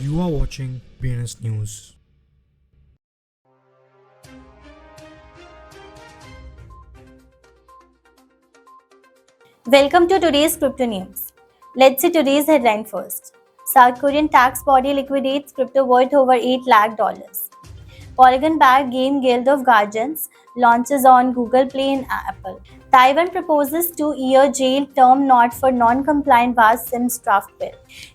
You are watching BNS News. Welcome to today's crypto news. Let's see today's headline first. South Korean tax body liquidates crypto worth over $8 lakh. Polygon-backed game Guild of Guardians launches on Google Play and Apple. Taiwan proposes 2-year jail term not for non-compliant vast Sims draft bill.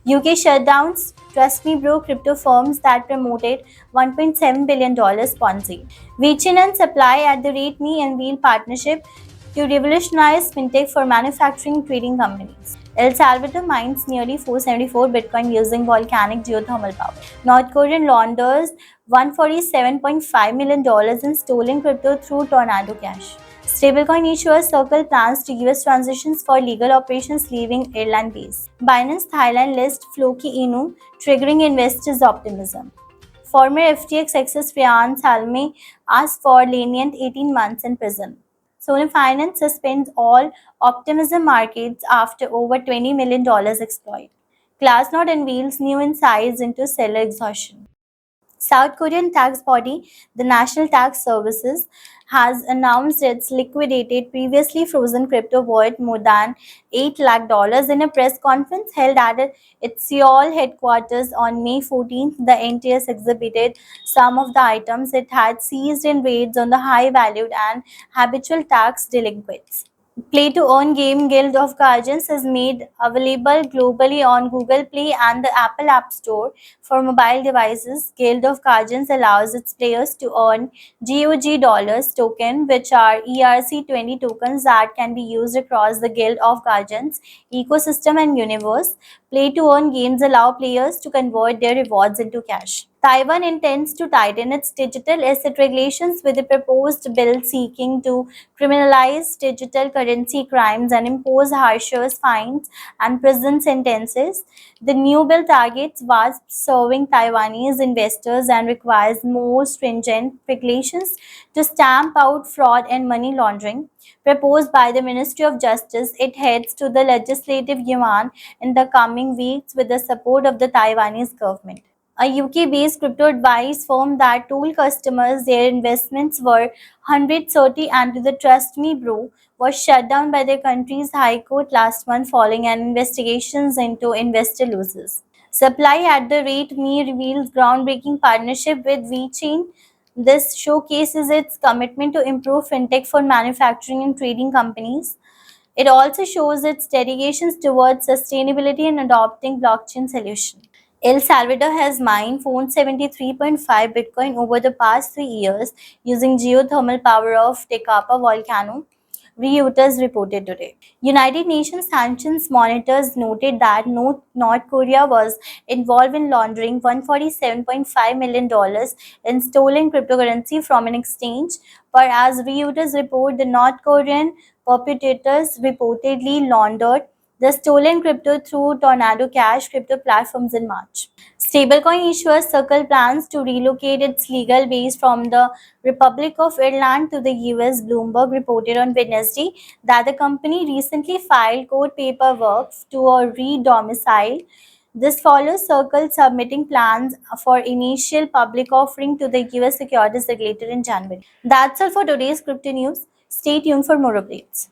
UK shutdowns Trust Me Bro crypto firms that promoted $1.7 billion Ponzi. Vichin and Supply at the rate Me and Wheel partnership to revolutionize fintech for manufacturing trading companies. El Salvador mines nearly 474 Bitcoin using volcanic geothermal power. North Korean launders $147.5 million in stolen crypto through Tornado Cash. Stablecoin issuer Circle plans to US transitions for legal operations leaving airline base. Binance Thailand list Floki Inu, triggering investors' optimism. Former FTX access Ryan Salme asked for lenient 18 months in prison. Sony Finance suspends all optimism markets after over $20 million exploit. Glassnode unveils new insights into seller exhaustion. South Korean tax body, the National Tax Services, has announced it's liquidated previously frozen crypto worth more than $8 lakh in a press conference held at its Seoul headquarters on May 14th. The NTS exhibited some of the items it had seized in raids on the high-valued and habitual tax delinquents. Play to Earn game Guild of Guardians is made available globally on Google Play and the Apple App Store for mobile devices. Guild of Guardians allows its players to earn GOG dollars token, which are ERC20 tokens that can be used across the Guild of Guardians ecosystem and universe. Play to Earn games allow players to convert their rewards into cash. Taiwan intends to tighten its digital asset regulations with a proposed bill seeking to criminalize digital currency crimes and impose harsher fines and prison sentences. The new bill targets vast serving Taiwanese investors and requires more stringent regulations to stamp out fraud and money laundering. Proposed by the Ministry of Justice, it heads to the legislative yuan in the coming weeks with the support of the Taiwanese government. A UK-based crypto advice firm that told customers their investments were 130 and the Trust Me Bro was shut down by the country's High Court last month following an investigations into investor losses. Supply at the Rate Me reveals groundbreaking partnership with VeChain. This showcases its commitment to improve fintech for manufacturing and trading companies. It also shows its dedications towards sustainability and adopting blockchain solutions. El Salvador has mined 473.5 Bitcoin over the past 3 years using geothermal power of Tecapa volcano, Reuters reported today. United Nations sanctions monitors noted that North Korea was involved in laundering $147.5 million in stolen cryptocurrency from an exchange, but as Reuters report, the North Korean perpetrators reportedly laundered the stolen crypto through Tornado Cash crypto platforms in March. Stablecoin issuer Circle plans to relocate its legal base from the Republic of Ireland to the US. Bloomberg reported on Wednesday that the company recently filed court paperwork to a re-domicile. This follows Circle submitting plans for initial public offering to the US securities regulator in January. That's all for today's crypto news. Stay tuned for more updates.